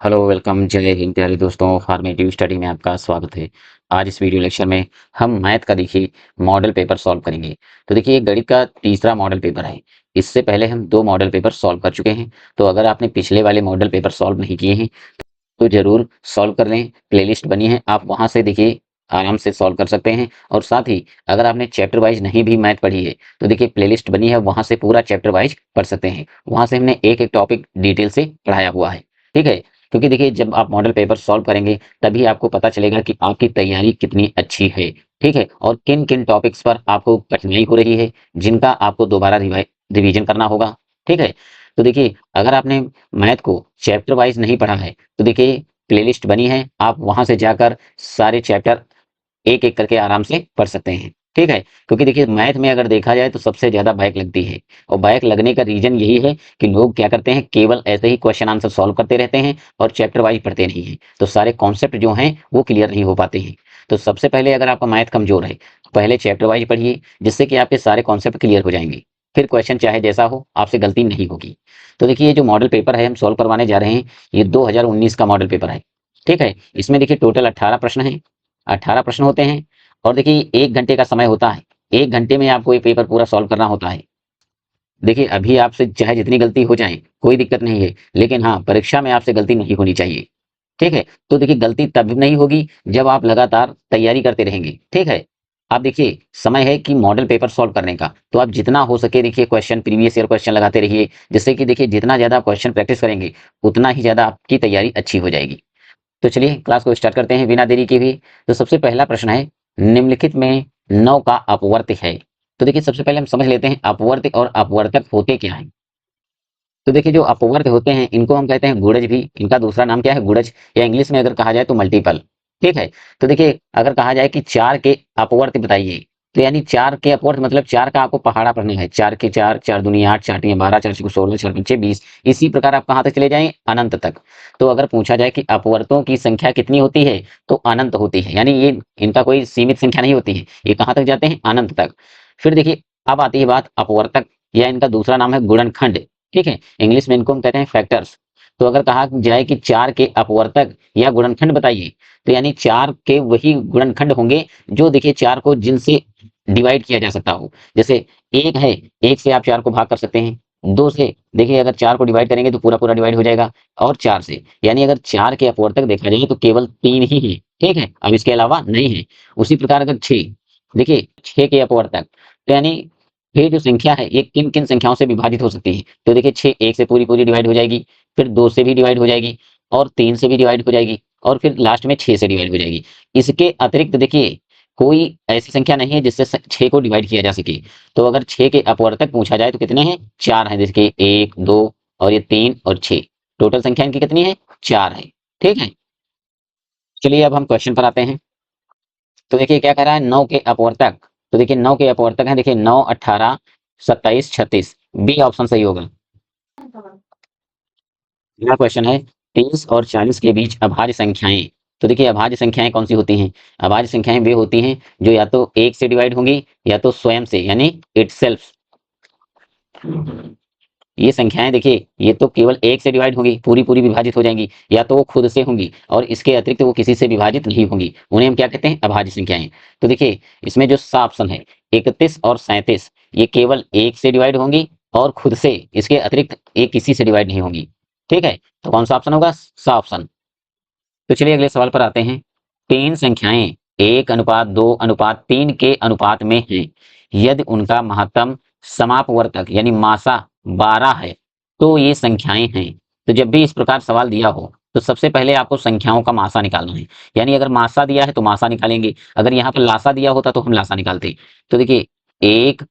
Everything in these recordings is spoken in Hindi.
हेलो वेलकम जय हिंद प्यारे दोस्तों फॉर्मेटिव स्टडी में आपका स्वागत है। आज इस वीडियो लेक्चर में हम मैथ का देखिए मॉडल पेपर सॉल्व करेंगे। तो देखिए ये गणित का तीसरा मॉडल पेपर है। इससे पहले हम दो मॉडल पेपर सॉल्व कर चुके हैं। तो अगर आपने पिछले वाले मॉडल पेपर सॉल्व नहीं किए हैं तो जरूर सॉल्व कर लें। प्लेलिस्ट बनी है, आप वहां से देखिए आराम से सॉल्व कर सकते हैं। और साथ ही अगर आपने चैप्टर वाइज नहीं भी मैथ पढ़ी है तो देखिए प्लेलिस्ट बनी है, वहां से पूरा चैप्टर वाइज पढ़ सकते हैं। वहां से हमने एक एक टॉपिक डिटेल से पढ़ाया हुआ है। ठीक है, क्योंकि देखिए जब आप मॉडल पेपर सॉल्व करेंगे तभी आपको पता चलेगा कि आपकी तैयारी कितनी अच्छी है। ठीक है, और किन किन टॉपिक्स पर आपको कठिनाई हो रही है, जिनका आपको दोबारा रिवीजन करना होगा। ठीक है, तो देखिए अगर आपने मैथ को चैप्टर वाइज नहीं पढ़ा है तो देखिए प्लेलिस्ट बनी है, आप वहां से जाकर सारे चैप्टर एक एक करके आराम से पढ़ सकते हैं। ठीक है, क्योंकि देखिए मैथ में अगर देखा जाए तो सबसे ज्यादा बैक लगती है। और बैक लगने का रीजन यही है कि लोग क्या करते हैं, केवल ऐसे ही क्वेश्चन आंसर सॉल्व करते रहते हैं और चैप्टर वाइज पढ़ते नहीं हैं, तो सारे कॉन्सेप्ट जो हैं वो क्लियर नहीं हो पाते हैं। तो सबसे पहले अगर आपका मैथ कमजोर है तो पहले चैप्टर वाइज पढ़िए, जिससे कि आपके सारे कॉन्सेप्ट क्लियर हो जाएंगे। फिर क्वेश्चन चाहे जैसा हो आपसे गलती नहीं होगी। तो देखिए ये जो मॉडल पेपर है हम सॉल्व करवाने जा रहे हैं, ये 2019 का मॉडल पेपर है। ठीक है, इसमें देखिए टोटल 18 प्रश्न हैं। 18 प्रश्न होते हैं और देखिए 1 घंटे का समय होता है। 1 घंटे में आपको ये पेपर पूरा सॉल्व करना होता है। देखिए अभी आपसे चाहे जितनी गलती हो जाए कोई दिक्कत नहीं है, लेकिन हाँ परीक्षा में आपसे गलती नहीं होनी चाहिए। ठीक है, तो देखिए गलती तब नहीं होगी जब आप लगातार तैयारी करते रहेंगे। ठीक है, आप देखिए समय है कि मॉडल पेपर सॉल्व करने का, तो आप जितना हो सके देखिए क्वेश्चन प्रीवियस ईयर क्वेश्चन लगाते रहिए, जिससे कि देखिए जितना ज्यादा आप क्वेश्चन प्रैक्टिस करेंगे उतना ही ज्यादा आपकी तैयारी अच्छी हो जाएगी। तो चलिए क्लास को स्टार्ट करते हैं बिना देरी के भी। तो सबसे पहला प्रश्न है, निम्नलिखित में 9 का अपवर्त है। तो देखिए सबसे पहले हम समझ लेते हैं अपवर्त और अपवर्तक होते क्या है। तो देखिए जो अपवर्त होते हैं इनको हम कहते हैं गुणज भी, इनका दूसरा नाम क्या है गुणज, या इंग्लिश में अगर कहा जाए तो मल्टीपल। ठीक है, तो देखिए अगर कहा जाए कि 4 के अपवर्त बताइए, तो यानी 4 के अपवर्त मतलब 4 का आपको पहाड़ा पढ़ना है। 4 के 4, 4 दूनी 8, 4 तिया 12, 4 चौके 16, 4 पंचे 20। इसी प्रकार आप कहाँ तक चले जाएं, अनंत तक। तो अगर पूछा जाए कि अपवर्तों की संख्या कितनी होती है तो अनंत होती है, यानी ये इनका कोई सीमित संख्या नहीं होती है, ये कहाँ तक जाते हैं, अनंत तक। फिर देखिए अब आती है बात अपवर्तक, या इनका दूसरा नाम है गुणनखंड। ठीक है, इंग्लिश में इनको हम कहते हैं फैक्टर्स। तो अगर कहा जाए कि 4 के अपवर्तक या गुणनखंड बताइए, तो यानी 4 के वही गुणनखंड होंगे जो देखिए 4 को जिनसे डिवाइड किया जा सकता हो। जैसे 1 है, 1 से आप 4 को भाग कर सकते हैं। 2 से देखिए अगर 4 को डिवाइड करेंगे तो पूरा पूरा डिवाइड हो जाएगा। और 4 से यानी अगर 4 के अपवर्तक देखा जाए तो केवल 3 ही है। ठीक है, अब इसके अलावा नहीं है। उसी प्रकार अगर 6, देखिए 6 के अपवर्तक, तो यानी ये जो संख्या है ये किन किन संख्याओं से विभाजित हो सकती है। तो देखिए 6 1 से पूरी पूरी डिवाइड हो जाएगी, फिर 2 से भी डिवाइड हो जाएगी, और 3 से भी डिवाइड हो जाएगी, और फिर लास्ट में 6 से डिवाइड हो जाएगी। इसके अतिरिक्त देखिए कोई ऐसी संख्या नहीं है जिससे 6 को डिवाइड किया जा सके। तो अगर 6 के अपवर्तक पूछा जाए तो कितने हैं, 4 हैं। देखिए 1 2 और ये 3 और 6, टोटल संख्या इनकी कितनी है, 4 है। ठीक है, चलिए अब हम क्वेश्चन पर आते हैं। तो देखिए क्या कह रहा है, 9 के अपवर्तक। तो देखिए 9 के अपवर्तक हैं, देखिए 9 18 27 36, बी ऑप्शन सही होगा। अगला क्वेश्चन है, 30 और 40 के बीच अभाज्य संख्याएं। तो देखिए अभाज्य संख्याएं कौन सी होती हैं, अभाज्य संख्याएं वे होती हैं जो या तो 1 से डिवाइड होंगी या तो स्वयं से, यानी इटसेल्फ। ये संख्याएं देखिए ये तो केवल 1 से डिवाइड होंगी, पूरी पूरी विभाजित हो जाएंगी, या तो वो खुद से होंगी और इसके अतिरिक्त वो किसी से विभाजित नहीं होंगी, उन्हें हम क्या कहते हैं, अभाज्य संख्याएं। तो देखिए इसमें जो सा ऑप्शन है 31 और 37, ये केवल 1 से डिवाइड होंगी और खुद से, इसके अतिरिक्त ये किसी से डिवाइड नहीं होंगी। ठीक है, तो कौन सा ऑप्शन होगा, सा ऑप्शन। तो चलिए अगले सवाल पर आते हैं। 3 संख्याएं 1:2:3 के अनुपात में हैं, यदि उनका महत्तम समापवर्तक यानी मासा 12 है तो ये संख्याएं हैं। तो जब भी इस प्रकार सवाल दिया हो तो सबसे पहले आपको संख्याओं का मासा निकालना है। यानी अगर मासा दिया है तो मासा निकालेंगे, अगर यहाँ पर लासा दिया होता तो हम लासा निकालते। तो देखिए 1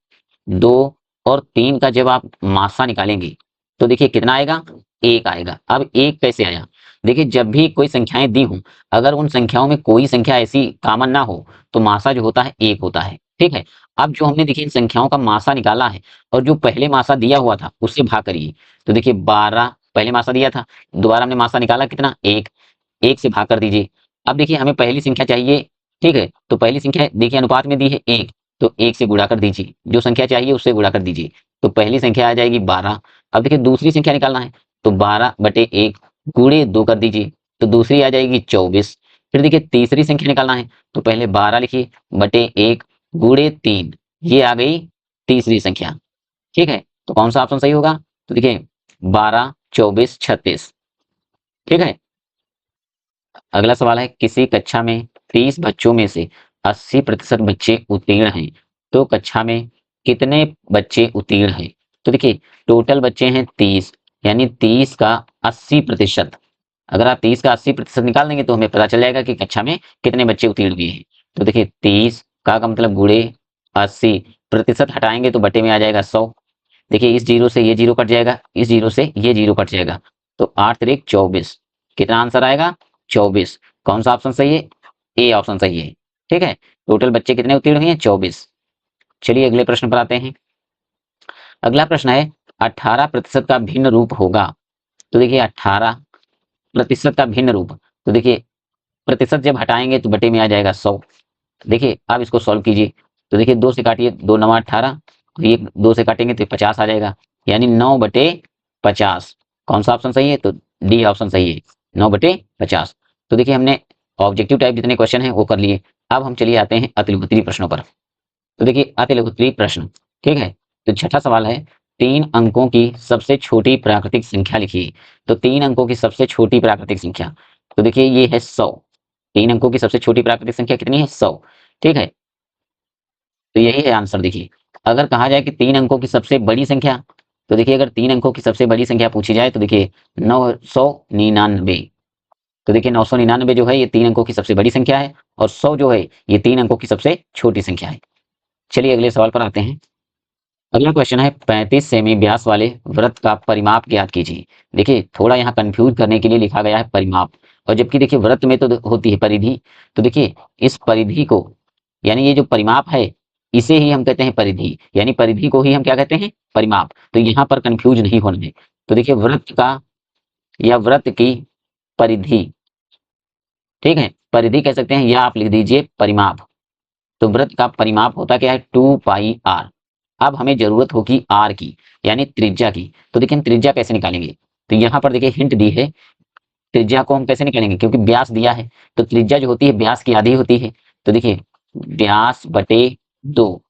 2 और 3 का जब आप मासा निकालेंगे तो देखिए कितना आएगा, 1 आएगा। अब 1 कैसे आया, देखिए जब भी कोई संख्याएं दी हों, अगर उन संख्याओं में कोई संख्या ऐसी कॉमन ना हो तो मासा जो होता है 1 होता है। ठीक है, अब जो हमने देखिए इन संख्याओं का मासा निकाला है और जो पहले मासा दिया हुआ था उससे भाग करिए। तो देखिए 12 पहले मासा दिया था, दोबारा हमने मासा निकाला कितना, 1, 1 से भाग कर दीजिए। अब देखिए हमें पहली संख्या चाहिए। ठीक है, तो पहली संख्या देखिए अनुपात में दी है 1, तो 1 से गुणा कर दीजिए, जो संख्या चाहिए उससे गुणा कर दीजिए। तो पहली संख्या आ जाएगी 12। अब देखिए दूसरी संख्या निकालना है, तो 12/1, गुणे 2 कर दीजिए तो दूसरी आ जाएगी 24। फिर देखिए तीसरी संख्या निकालना है तो पहले 12 लिखिए बटे 1 गुणे 3, ये आ गई तीसरी संख्या। ठीक है, तो कौन सा ऑप्शन सही होगा? तो देखिए 12, 24, 36। ठीक है, अगला सवाल है किसी कक्षा में 30 बच्चों में से 80% बच्चे उत्तीर्ण हैं, तो कक्षा में कितने बच्चे उत्तीर्ण हैं? तो देखिए टोटल बच्चे हैं 30, यानी 30 का 80%। अगर आप 30 का 80% निकाल देंगे तो हमें पता चल जाएगा कि कक्षा में कितने बच्चे उत्तीर्ण हुए हैं। तो देखिए 30 का मतलब गुणे 80, प्रतिशत हटाएंगे तो बटे में आ जाएगा 100। देखिए इस जीरो से ये जीरो कट जाएगा, इस जीरो से ये जीरो कट जाएगा, तो 8 तिरिक 24। कितना आंसर आएगा? 24। कौन सा ऑप्शन सही है? ए ऑप्शन सही है। ठीक है, टोटल बच्चे कितने उत्तीर्ण हुए हैं? 24। चलिए अगले प्रश्न पर आते हैं। अगला प्रश्न है 18% का भिन्न रूप होगा। तो देखिए 18% का भिन्न रूप, तो देखिए प्रतिशत जब हटाएंगे तो बटे में आ जाएगा 100। देखिए अब इसको सॉल्व कीजिए तो देखिए 2 से काटिए, 2 9 18, ये 2 से काटेंगे तो 50 आ जाएगा, यानी 9/50। कौन सा ऑप्शन सही है? तो डी ऑप्शन सही है, 9/50। तो देखिए हमने ऑब्जेक्टिव टाइप जितने क्वेश्चन हैं वो कर लिए। अब हम चलिए आते हैं अतिलघुत्तरी प्रश्नों पर। तो देखिए अतिलघुत्तरी प्रश्न, ठीक है, तो छठा सवाल है 3 अंकों की सबसे छोटी प्राकृतिक संख्या लिखिए। तो 3 अंकों की सबसे छोटी प्राकृतिक संख्या, तो देखिए ये है 100। 3 अंकों की सबसे छोटी प्राकृतिक संख्या कितनी है? 100। ठीक है, तो यही है आंसर। देखिए अगर कहा जाए कि 3 अंकों की सबसे बड़ी संख्या, तो देखिए अगर 3 अंकों की सबसे बड़ी संख्या पूछी जाए तो देखिए 999। तो देखिए 999 जो है ये 3 अंकों की सबसे बड़ी संख्या है, और 100 जो है ये 3 अंकों की सबसे छोटी संख्या है। चलिए अगले सवाल पर आते हैं। अगला क्वेश्चन है 35 सेमी व्यास वाले वृत्त का परिमाप ज्ञात कीजिए। देखिए थोड़ा यहाँ कंफ्यूज करने के लिए लिखा गया है परिमाप, और जबकि देखिए वृत्त में तो होती है परिधि। तो देखिए इस परिधि को, यानी ये जो परिमाप है इसे ही हम कहते हैं परिधि, यानी परिधि को ही हम क्या कहते हैं? परिमाप। तो यहाँ पर कंफ्यूज नहीं होना है। तो देखिए वृत्त का या वृत्त की परिधि, ठीक है, परिधि कह सकते हैं, या आप लिख दीजिए परिमाप। तो वृत्त का परिमाप होता क्या है? 2πr। अब हमें जरूरत होगी आर की, यानी त्रिज्या की। तो देखिए हम त्रिज्या कैसे निकालेंगे? तो यहाँ पर देखिए हिंट दी है, त्रिज्या को हम कैसे निकालेंगे? क्योंकि व्यास दिया है तो त्रिज्या जो होती है व्यास की आधी होती है। तो देखिए व्यास बटे 2,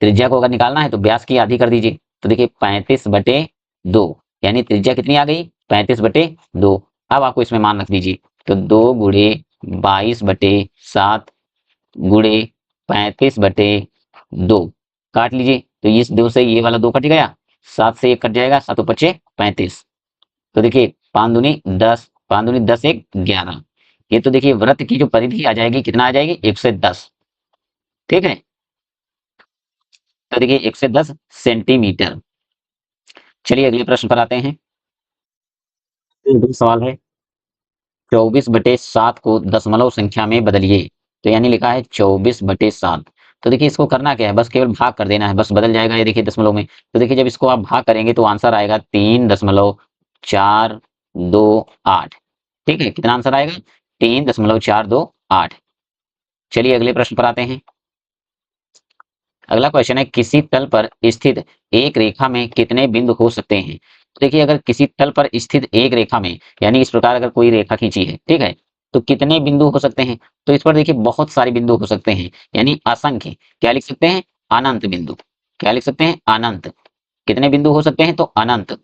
त्रिज्या को अगर निकालना है तो व्यास की आधी कर दीजिए। तो देखिए 35/2, यानी त्रिज्या कितनी आ गई? 35/2। अब आपको इसमें मान रख दीजिए, तो 2 × 22/7 गुणे 35/2 काट लीजिए। तो इस 2 से ये वाला 2 कट गया, 7 से 1 कट जाएगा, 7 × 5 = 35। तो देखिए 5 दूनी 10, 5 दूनी 10, 1 11। ये तो देखिए वृत्त की जो परिधि आ जाएगी कितना आ जाएगी? 110। ठीक है, तो देखिए 110 सेंटीमीटर। चलिए अगले प्रश्न पर आते हैं। अगला सवाल है 24/7 को दशमलव संख्या में बदलिए। तो यानी लिखा है 24/7। तो देखिए इसको करना क्या है? बस केवल भाग कर देना है, बस बदल जाएगा ये देखिए दशमलव में। तो देखिए जब इसको आप भाग करेंगे तो आंसर आएगा 3.428। ठीक है, कितना आंसर आएगा? 3.428। चलिए अगले प्रश्न पर आते हैं। अगला क्वेश्चन है किसी तल पर स्थित एक रेखा में कितने बिंदु हो सकते हैं? तो देखिए अगर किसी तल पर स्थित एक रेखा में, यानी इस प्रकार अगर कोई रेखा खींची है, ठीक है, तो कितने बिंदु हो सकते हैं? तो इस पर देखिए बहुत सारे बिंदु हो सकते हैं, यानी असंख्य। क्या लिख सकते हैं? अनंत बिंदु। क्या लिख सकते हैं? अनंत। कितने बिंदु हो सकते हैं? तो अनंत।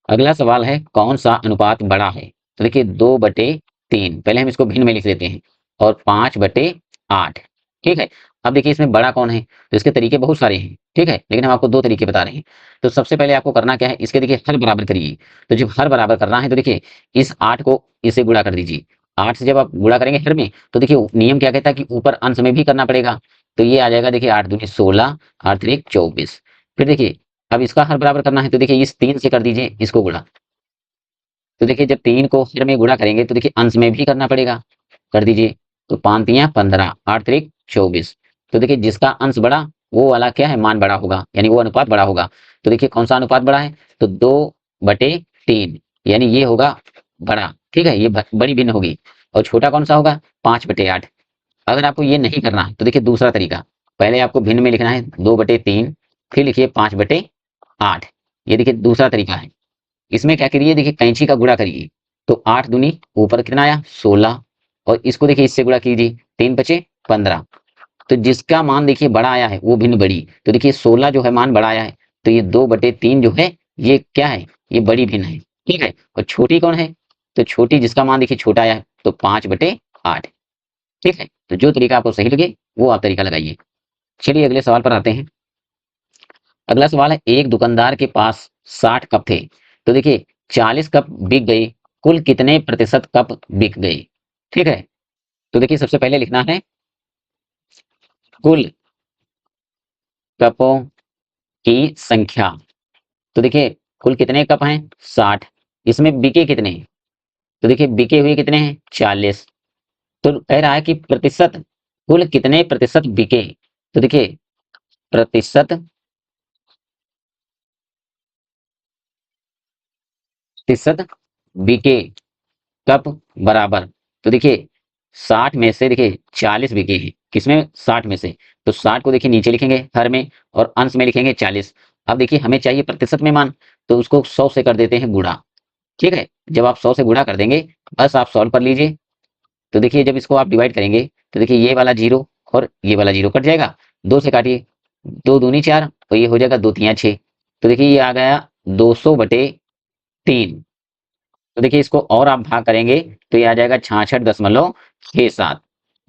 अगला सवाल है कौन सा अनुपात बड़ा है? तो देखिए 2/3, पहले हम इसको भिन्न में लिख देते हैं, और 5/8। ठीक है, अब देखिए इसमें बड़ा कौन है? तो इसके तरीके बहुत सारे हैं, ठीक है, लेकिन हम आपको 2 तरीके बता रहे हैं। तो सबसे पहले आपको करना क्या है? इसके देखिए हर बराबर करिए। तो जब हर बराबर करना है तो देखिए इस 8 को इससे गुणा कर दीजिए। 8 से जब आप गुणा करेंगे हर में, तो देखिए नियम क्या कहता है कि ऊपर अंश में भी करना पड़ेगा। तो ये आ जाएगा देखिए 8 दूनी 16, 8 तिरिक 24। फिर देखिए अब इसका हर बराबर करना है तो देखिए इस 3 से कर दीजिए इसको गुणा। तो देखिए जब 3 को हर में गुणा करेंगे तो देखिए अंश में भी करना पड़ेगा। कर दीजिए, तो 5 तियां 15, 8 तिरिक 24। तो देखिए जिसका अंश बड़ा वो वाला क्या है? मान बड़ा होगा, यानी वो अनुपात बड़ा होगा। तो देखिए कौन सा अनुपात बड़ा है? तो 2/3, यानी ये होगा बड़ा। ठीक है, ये बड़ी भिन्न होगी। और छोटा कौन सा होगा? 5/8। अगर आपको ये नहीं करना है तो देखिए दूसरा तरीका, पहले आपको भिन्न में लिखना है 2/3, फिर लिखिए 5/8। ये देखिए दूसरा तरीका है। इसमें क्या करिए, देखिए कैंची का गुणा करिए, तो 8 दूनी ऊपर कितना आया 16, और इसको देखिए इससे गुणा कीजिए, 3 बचे 15। तो जिसका मान देखिए बड़ा आया है वो भिन्न बड़ी, तो देखिए 16 जो है मान बड़ा आया है, तो ये 2/3 जो है ये क्या है, ये बड़ी भिन्न है। ठीक है, और छोटी कौन है, तो छोटी जिसका मान देखिए छोटा आया है, तो 5/8। ठीक है, तो जो तरीका आपको सही लगे वो आप तरीका लगाइए। चलिए अगले सवाल पर आते हैं। अगला सवाल है, एक दुकानदार के पास 60 कप थे, तो देखिए 40 कप बिक गए, कुल कितने प्रतिशत कप बिक गए। ठीक है, तो देखिए सबसे पहले लिखना है कुल कपों की संख्या। तो देखिए कुल कितने कप हैं 60, इसमें बिके कितने हैं, तो देखिए बिके हुए कितने हैं 40। तो कह रहा है कि प्रतिशत, कुल कितने प्रतिशत बिके, तो देखिए प्रतिशत, प्रतिशत बिके कप बराबर, तो देखिए 60 में से देखिए 40 बिके हैं, किसमें 60 में से, तो 60 को देखिए नीचे लिखेंगे हर में, और अंश में लिखेंगे 40। अब देखिए हमें चाहिए प्रतिशत में मान, तो उसको 100 से कर देते हैं गुणा। ठीक है, जब आप 100 से गुणा कर देंगे, बस आप सॉल्व कर लीजिए। तो देखिए जब इसको आप डिवाइड करेंगे, तो देखिए ये वाला जीरो और ये वाला जीरो कट जाएगा, 2 से काटिए, 2 दूनी 4, तो ये हो जाएगा 2 तिया 6, तो देखिए ये आ गया 200/3। तो देखिए इसको और आप भाग करेंगे, तो ये आ जाएगा 66.67।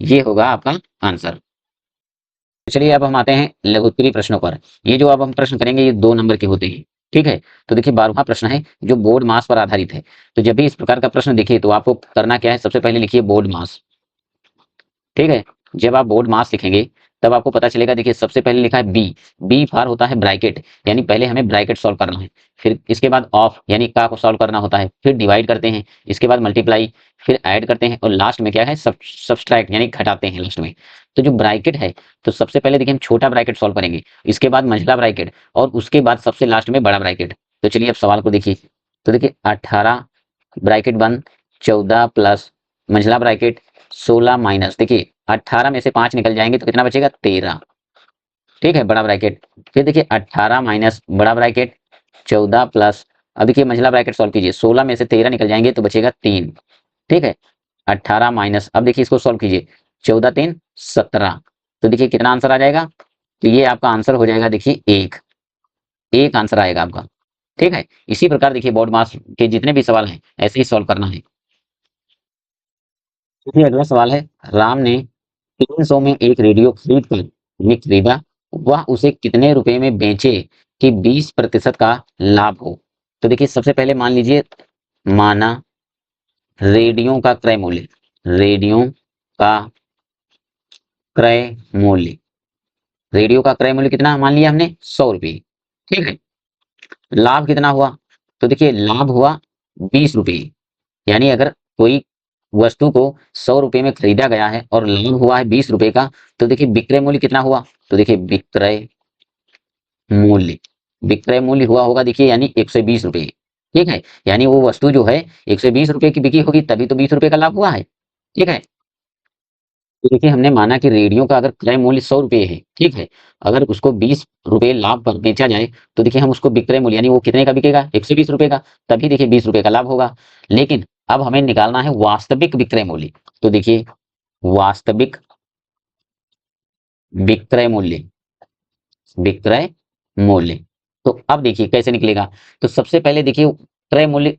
ये होगा आपका आंसर। तो चलिए अब हम आते हैं लघु उत्तरीय प्रश्नों पर। ये जो अब हम प्रश्न करेंगे ये 2 नंबर के होते हैं। ठीक है, तो देखिए 12वां प्रश्न है जो बोर्ड मास पर आधारित है। तो जब भी इस प्रकार का प्रश्न दिखे तो आपको करना क्या है, सबसे पहले लिखिए बोर्ड मास। ठीक है, जब आप बोर्ड मास लिखेंगे तब आपको पता चलेगा, देखिए सबसे पहले लिखा है बी, बी फॉर होता है ब्रैकेट, यानी पहले हमें ब्रैकेट सॉल्व करना है, फिर इसके बाद ऑफ यानी का को सॉल्व करना होता है, फिर डिवाइड करते हैं, इसके बाद मल्टीप्लाई, फिर ऐड करते हैं, और लास्ट में क्या है सब्सट्रैक्ट यानी घटाते हैं लास्ट में। तो जो ब्रैकेट है, तो सबसे पहले देखिए हम छोटा ब्रैकेट सॉल्व करेंगे, इसके बाद मंझला ब्रैकेट, और उसके बाद सबसे लास्ट में बड़ा ब्रैकेट। तो चलिए अब सवाल को देखिए। तो देखिए 18 ब्रैकेट बंद, 14 प्लस मंझला ब्रैकेट 16 माइनस, देखिए 18 में से 5 निकल जाएंगे तो कितना बचेगा 13। ठीक है, बड़ा ब्रैकेट, फिर देखिए 18 माइनस बड़ा ब्रैकेट 14 प्लस, अब देखिए मंझला ब्रैकेट सॉल्व कीजिए, 16 में से 13 निकल जाएंगे तो बचेगा 3। ठीक है, 18 माइनस, अब देखिए इसको सॉल्व कीजिए, 14 3 17, तो देखिए कितना आंसर आ जाएगा, तो ये आपका आंसर हो जाएगा देखिए एक, एक आंसर आएगा आपका। ठीक है, इसी प्रकार देखिए बोर्ड मास के जितने भी सवाल हैं ऐसे ही सॉल्व करना है। देखिए अगला सवाल है, राम ने 300 में एक रेडियो खरीद कर ये खरीदा, वह उसे कितने रुपए में बेचे कि 20% का लाभ हो। तो देखिए सबसे पहले मान लीजिए, माना रेडियो का क्रय मूल्य, रेडियो का क्रय मूल्य, रेडियो का क्रय मूल्य कितना मान लिया हमने 100 रुपये। ठीक है, लाभ कितना हुआ, तो देखिए लाभ हुआ 20 रुपये, यानी अगर कोई वस्तु को 100 रुपये में खरीदा गया है और लाभ हुआ है 20 रुपये का, तो देखिए विक्रय मूल्य कितना हुआ, तो देखिए विक्रय मूल्य, विक्रय मूल्य हुआ होगा देखिए यानी 120 रुपये। ठीक है, यानी वो वस्तु जो है 120 रुपये की बिकी होगी, तभी तो 20 रुपये का लाभ हुआ है। ठीक है, तो देखिए हमने माना कि रेडियो का अगर क्रय मूल्य 100 रुपये है, ठीक है, अगर उसको 20 रुपये लाभ पर बेचा जाए, तो देखिए हम उसको विक्रय मूल्य यानी वो कितने का बिकेगा 120 रुपये का, तभी देखिए 20 रुपये का लाभ होगा। लेकिन अब हमें निकालना है वास्तविक विक्रय मूल्य, तो देखिए वास्तविक विक्रय मूल्य, विक्रय मूल्य, तो अब देखिए कैसे निकलेगा। तो सबसे पहले देखिए क्रय मूल्य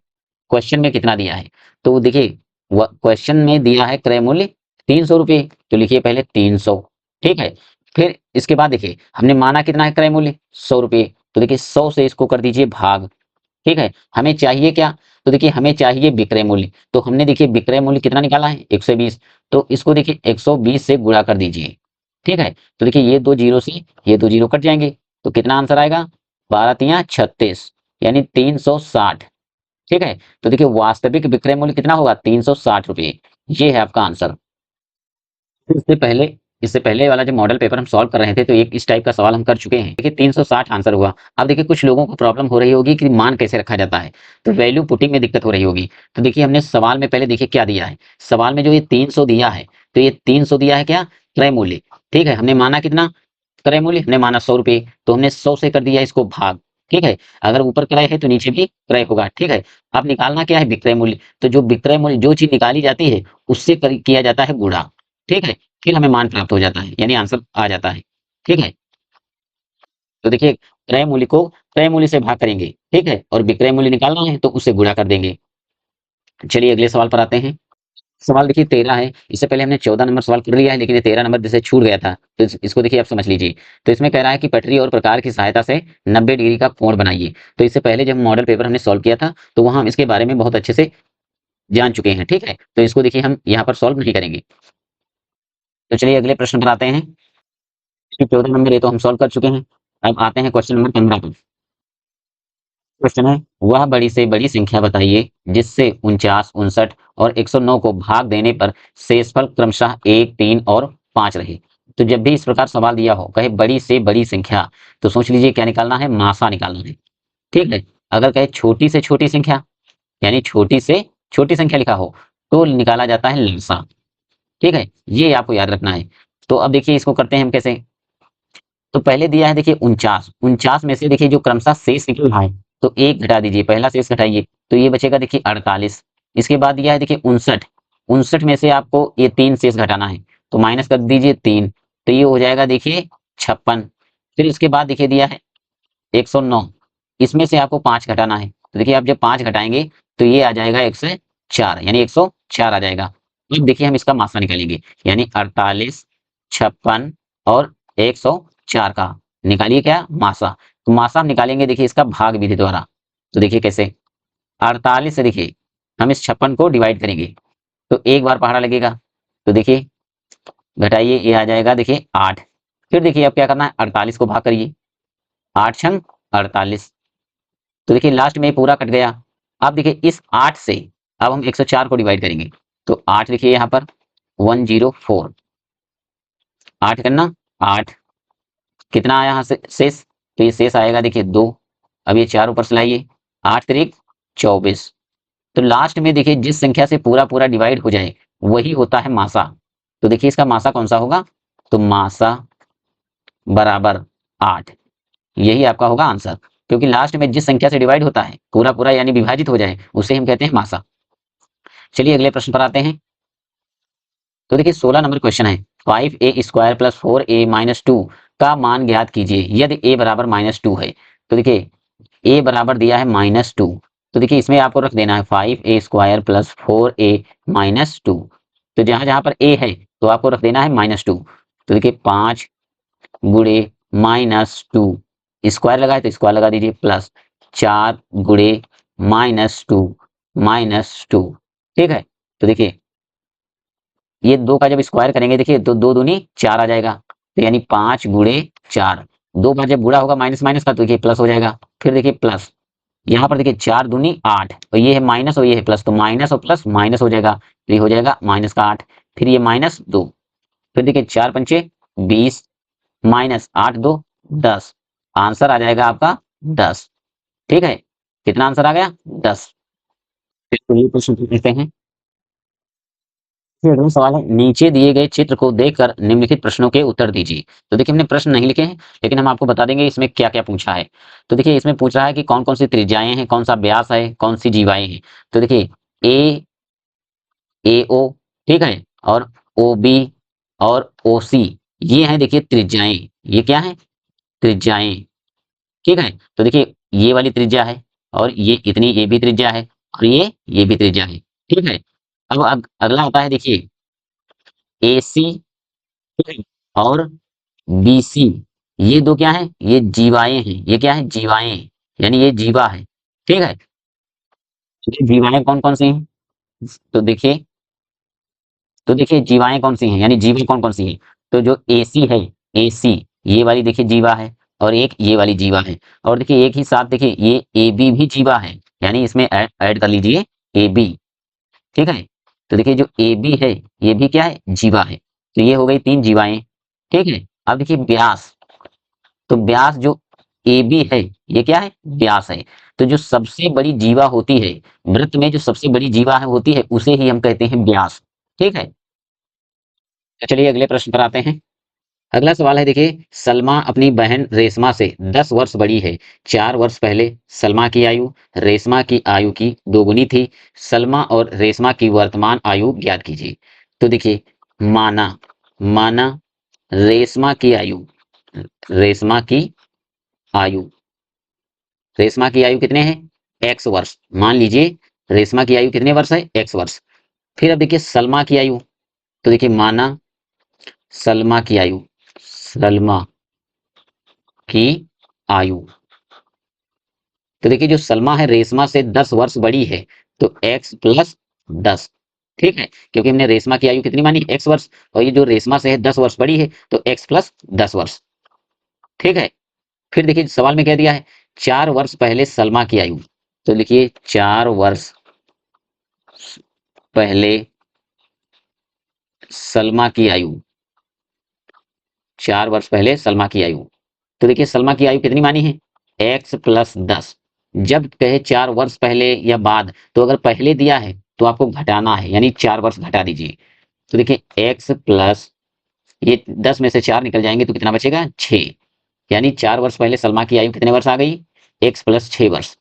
क्वेश्चन में कितना दिया है, तो देखिए क्वेश्चन में दिया है क्रय मूल्य 300 रुपये, तो लिखिए पहले 300। ठीक है, फिर इसके बाद देखिए हमने माना कितना है क्रय मूल्य 100 रुपये, तो देखिए 100 से इसको कर दीजिए भाग। ठीक है, हमें चाहिए क्या, तो देखिए हमें चाहिए विक्रय मूल्य, तो हमने देखिए विक्रय मूल्य कितना निकाला है 120, तो इसको देखिए 120 से गुणा कर दीजिए। ठीक है, तो देखिए ये दो जीरो से ये दो जीरो कट जाएंगे, तो कितना आंसर आएगा 12 तिया 36, यानी 360। ठीक है, तो देखिए वास्तविक विक्रय मूल्य कितना होगा 360 रुपये, ये है आपका आंसर। इससे पहले, इससे पहले वाला जो मॉडल पेपर हम सॉल्व कर रहे थे, तो एक इस टाइप का सवाल हम कर चुके हैं। देखिए 360 आंसर हुआ। अब देखिए कुछ लोगों को प्रॉब्लम हो रही होगी कि मान कैसे रखा जाता है, तो वैल्यू पुटिंग में दिक्कत हो रही होगी। तो देखिए हमने सवाल में पहले देखिए क्या दिया है, सवाल में जो ये 300 दिया है, तो ये 300 दिया है क्या क्रय मूल्य। ठीक है, हमने माना कितना क्रय मूल्य, हमने माना 100 रुपये, तो हमने 100 से कर दिया इसको भाग। ठीक है। अगर ऊपर क्रय है तो नीचे भी क्रय होगा, ठीक है। अब निकालना क्या है, विक्रय मूल्य। तो जो विक्रय मूल्य, जो चीज निकाली जाती है उससे किया जाता है गुणा, ठीक है। फिर हमें मान प्राप्त हो जाता है, यानी आंसर आ जाता है, ठीक है। तो देखिए, क्रय मूल्य को क्रय मूल्य से भाग करेंगे, ठीक है, और विक्रय मूल्य निकालना है तो उससे गुणा कर देंगे। चलिए अगले सवाल पर आते हैं। सवाल देखिए 13 है। इससे पहले हमने 14 नंबर सवाल कर लिया है, लेकिन ये 13 नंबर जैसे छूट गया था, तो इसको देखिए आप समझ लीजिए। तो इसमें कह रहा है कि पटरी और प्रकार की सहायता से 90 डिग्री का कोण बनाइए। तो इससे पहले जब मॉडल पेपर हमने सॉल्व किया था तो वहां हम इसके बारे में बहुत अच्छे से जान चुके हैं, ठीक है। तो इसको देखिए हम यहाँ पर सॉल्व नहीं करेंगे। तो चलिए अगले प्रश्न पर आते हैं। 14 नंबर ये तो हम सॉल्व कर चुके हैं। अब आते हैं क्वेश्चन नंबर 15 पर। क्वेश्चन है, वह बड़ी से बड़ी संख्या बताइए जिससे 49, 59 और 109 को भाग देने पर शेषफल क्रमशः 1, 3 और 5 रहे। तो जब भी इस प्रकार सवाल दिया हो, कहे बड़ी से बड़ी संख्या, तो सोच लीजिए क्या निकालना है, मासा निकालना है, ठीक है। अगर कहे छोटी से छोटी संख्या, यानी छोटी से छोटी संख्या लिखा हो, तो निकाला जाता है लसा, ठीक है। ये आपको याद रखना है। तो अब देखिए इसको करते हैं हम कैसे। तो पहले दिया है देखिए 49, 49 में से देखिए जो क्रमशः शेष निकल रहा है, तो एक घटा दीजिए, पहला शेष घटाइए, तो ये बचेगा देखिए 48। इसके बाद दिया है देखिए 59, 59 में से आपको ये 3 शेष घटाना है, तो माइनस कर दीजिए 3, तो ये हो जाएगा देखिए 56। फिर इसके बाद देखिए दिया है 109, इसमें से आपको 5 घटाना है, तो देखिए आप जब 5 घटाएंगे तो ये आ जाएगा 104, यानी 104 आ जाएगा। अब देखिए हम इसका मासा निकालेंगे, यानी 48, 56 और 104 का निकालिए क्या, मासा। तो मासा हम निकालेंगे देखिए इसका भाग विधि द्वारा। तो देखिए कैसे, 48 से देखिए हम इस 56 को डिवाइड करेंगे, तो एक बार पहाड़ा लगेगा, तो देखिए घटाइए, ये आ जाएगा देखिए 8। फिर देखिए अब क्या करना है, 48 को भाग करिए, 8 छंग 48, तो देखिए लास्ट में ये पूरा कट गया। अब देखिए इस 8 से अब हम 104 को डिवाइड करेंगे, तो 8 देखिए यहाँ पर 104, 8 करना 8, कितना आया यहाँ से शेष, तो ये शेष आएगा देखिए 2। अब ये 4 ऊपर से लाइए, 8 तिरिक 24। तो लास्ट में देखिए जिस संख्या से पूरा पूरा डिवाइड हो जाए वही होता है मासा। तो देखिए इसका मासा कौन सा होगा, तो मासा बराबर 8, यही आपका होगा आंसर। क्योंकि लास्ट में जिस संख्या से डिवाइड होता है पूरा पूरा यानी विभाजित हो जाए उसे हम कहते हैं मासा। चलिए अगले प्रश्न पर आते हैं। तो देखिए 16 नंबर क्वेश्चन है, 5a² प्लस 4a-2 का मान ज्ञात कीजिए यदि a बराबर -2 है। तो देखिए a बराबर दिया है -2, तो देखिए इसमें आपको रख देना है 5a² प्लस 4a-2। तो जहां जहां पर a है तो आपको रख देना है -2। तो देखिए 5 गुणे -2, स्क्वायर लगाए तो स्क्वायर लगा दीजिए, प्लस 4 गुणे -2, ठीक है। तो देखिए ये 2 का जब स्क्वायर करेंगे देखिए तो 2 दूनी 4 आ जाएगा, तो यानी 5 गुणे 4, 2 बार जब गुणा होगा माइनस माइनस का तो ये प्लस हो जाएगा। फिर देखिए प्लस, यहाँ पर देखिए 4 दूनी 8, और ये है माइनस और ये है प्लस, तो माइनस और प्लस माइनस हो जाएगा, तो ये हो जाएगा माइनस का 8। फिर ये -2, फिर देखिए 4 पंचे 20, -8 2 10, आंसर आ जाएगा आपका 10, ठीक है। कितना आंसर आ गया, 10। फिर ये प्रश्न पूछते हैं। फिर अगला सवाल है, नीचे दिए गए चित्र को देखकर निम्नलिखित प्रश्नों के उत्तर दीजिए। तो देखिए हमने प्रश्न नहीं लिखे हैं, लेकिन हम आपको बता देंगे इसमें क्या क्या पूछा है। तो देखिए इसमें पूछ रहा है कि कौन कौन सी त्रिज्याएं हैं, कौन सा व्यास है, कौन सी जीवाएं हैं। तो देखिए ए, AO, ठीक है, और OB और OC, ये हैं देखिए त्रिज्याएं। ये क्या है, त्रिज्याएं, ठीक है। तो देखिए ये वाली त्रिज्या है, और ये इतनी ये भी त्रिज्या है, और ये भी त्रिज्या है, ठीक है। अब अगला आता है देखिए AC और BC, ये दो क्या है, ये जीवाएं हैं, ये क्या है, जीवाएं, यानी ये जीवा है, ठीक है। ये जीवाएं कौन कौन सी हैं, तो देखिए जीवाएं कौन सी हैं, यानी जीवा कौन कौन सी हैं। तो जो AC है, AC ये वाली देखिए जीवा है, और एक ये वाली जीवा है, और देखिए एक ही साथ देखिए ये AB भी जीवा है, यानी इसमें ऐड कर लीजिए AB, ठीक है। तो देखिए जो AB है ये भी क्या है, जीवा है। तो ये हो गई 3 जीवाएं, ठीक है। अब देखिए व्यास, तो व्यास जो AB है ये क्या है, व्यास है। तो जो सबसे बड़ी जीवा होती है, वृत्त में जो सबसे बड़ी जीवा है होती है उसे ही हम कहते हैं व्यास, ठीक है। तो चलिए अगले प्रश्न पर आते हैं। अगला सवाल है, देखिए सलमा अपनी बहन रेशमा से 10 वर्ष बड़ी है। 4 वर्ष पहले सलमा की आयु रेशमा की आयु की दोगुनी थी। सलमा और रेशमा की वर्तमान आयु ज्ञात कीजिए। तो देखिए, माना माना रेशमा की आयु रेशमा की आयु रेशमा की आयु कितने हैं? एक्स वर्ष। मान लीजिए रेशमा की आयु कितने वर्ष है? एक्स वर्ष। फिर अब देखिए सलमा की आयु। तो देखिए माना सलमा की आयु सलमा की आयु। तो देखिए जो सलमा है रेशमा से 10 वर्ष बड़ी है, तो x प्लस 10। ठीक है, क्योंकि हमने रेशमा की आयु कितनी मानी? x वर्ष, और ये जो रेशमा से है 10 वर्ष बड़ी है, तो x प्लस 10 वर्ष। ठीक है, फिर देखिए सवाल में कह दिया है 4 वर्ष पहले सलमा की आयु। तो लिखिए 4 वर्ष पहले सलमा की आयु। 4 वर्ष पहले सलमा की आयु। तो देखिए सलमा की आयु कितनी मानी है? x plus 10। जब कहे 4 वर्ष पहले या बाद, तो अगर पहले दिया है तो आपको घटाना है, यानी 4 वर्ष घटा दीजिए। तो देखिए x प्लस, ये 10 में से 4 निकल जाएंगे तो कितना बचेगा? 6। यानी 4 वर्ष पहले सलमा की आयु कितने वर्ष आ गई? x प्लस 6 वर्ष।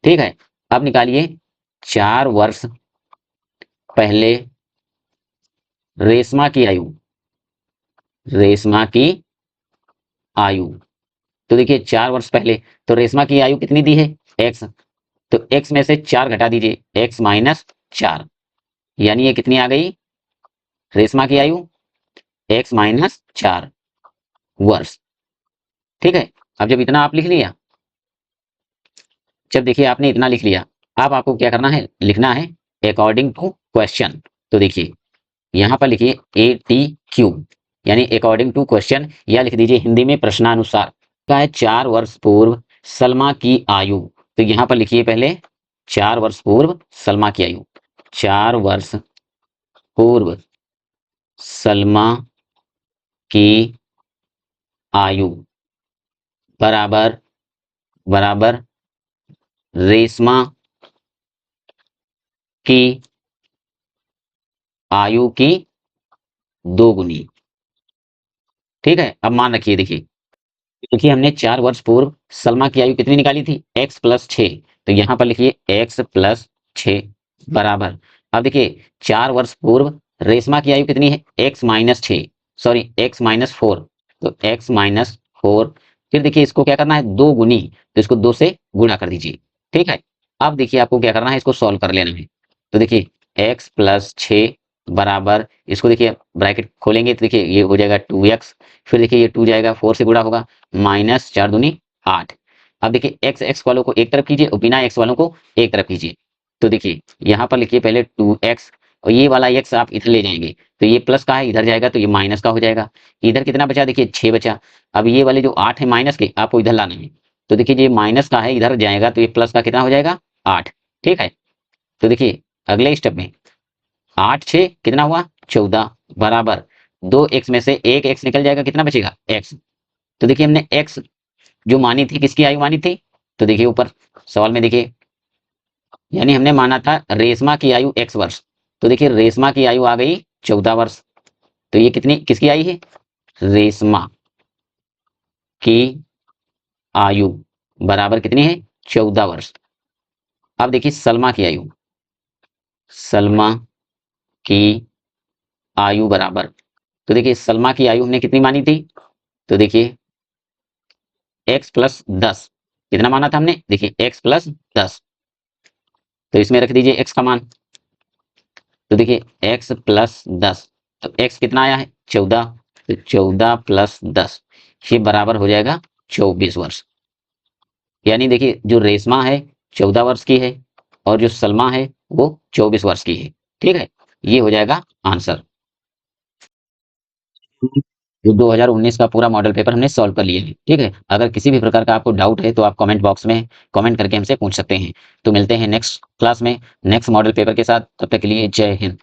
ठीक है, अब निकालिए 4 वर्ष पहले रेशमा की आयु रेशमा की आयु। तो देखिए 4 वर्ष पहले, तो रेशमा की आयु कितनी दी है? x। तो x में से 4 घटा दीजिए, x माइनस 4। यानी ये कितनी आ गई रेशमा की आयु? x माइनस 4 वर्ष। ठीक है, अब जब इतना आप लिख लिया, जब देखिए आपने इतना लिख लिया, अब आपको क्या करना है? लिखना है अकॉर्डिंग टू क्वेश्चन। तो देखिए यहाँ पर लिखिए ATQ, यानी अकॉर्डिंग टू क्वेश्चन, या लिख दीजिए हिंदी में प्रश्नानुसार का है 4 वर्ष पूर्व सलमा की आयु। तो यहाँ पर लिखिए पहले 4 वर्ष पूर्व सलमा की आयु। 4 वर्ष पूर्व सलमा की आयु बराबर बराबर रेशमा की आयु की दोगुनी। ठीक है, अब मान रखिए, देखिए हमने 4 वर्ष पूर्व सलमा की आयु कितनी निकाली थी? x plus 6। तो यहाँ पर लिखिए x प्लस 6 बराबर, अब देखिए 4 वर्ष पूर्व रेशमा की आयु कितनी है? x minus 6, sorry x minus 4। तो x माइनस 4। फिर देखिए इसको क्या करना है? 2 गुनी, तो इसको 2 से गुणा कर दीजिए। ठीक है, अब देखिए आपको क्या करना है? इसको सॉल्व कर लेना है। तो देखिए x प्लस 6 बराबर, इसको देखिए ब्रैकेट खोलेंगे तो देखिए ये हो जाएगा 2x। फिर देखिए ये 2 जाएगा, 4 से गुणा होगा, माइनस 4 दूनी 8। अब देखिए एक्स एक्स वालों को एक तरफ कीजिए और बिना एक्स वालों को एक तरफ कीजिए। तो देखिए यहाँ पर लिखिए पहले 2x, और ये वाला x आप इधर ले जाएंगे, तो ये प्लस का है, इधर जाएगा तो ये माइनस का हो जाएगा। इधर कितना बचा? देखिए 6 बचा। अब ये वाले जो 8 है माइनस के, आपको इधर लाना है। तो देखिए ये माइनस का है, इधर जाएगा तो ये प्लस का कितना हो जाएगा? 8। ठीक है, तो देखिए अगले स्टेप में 8 6 कितना हुआ? 14 बराबर 2x में से एक x निकल जाएगा, कितना बचेगा? x। तो देखिए हमने x जो मानी थी, किसकी आयु मानी थी? तो देखिए ऊपर सवाल में देखिए, यानी हमने माना था रेशमा की आयु x वर्ष। तो देखिए रेशमा की आयु आ गई 14 वर्ष। तो ये कितनी किसकी आई है? रेशमा की आयु बराबर कितनी है? 14 वर्ष। अब देखिए सलमा की आयु, सलमा की आयु बराबर, तो देखिए सलमा की आयु हमने कितनी मानी थी? तो देखिए x प्लस 10। कितना माना था हमने? देखिए x प्लस 10। तो इसमें रख दीजिए x का मान। तो देखिए x प्लस 10, तो x कितना आया है? 14। तो 14 प्लस 10, ये बराबर हो जाएगा 24 वर्ष। यानी देखिए जो रेशमा है 14 वर्ष की है, और जो सलमा है वो 24 वर्ष की है। ठीक है, ये हो जाएगा आंसर। जो 2019 का पूरा मॉडल पेपर हमने सॉल्व कर लिया है। ठीक है, अगर किसी भी प्रकार का आपको डाउट है तो आप कमेंट बॉक्स में कमेंट करके हमसे पूछ सकते हैं। तो मिलते हैं नेक्स्ट क्लास में नेक्स्ट मॉडल पेपर के साथ। तब तक के लिए जय हिंद।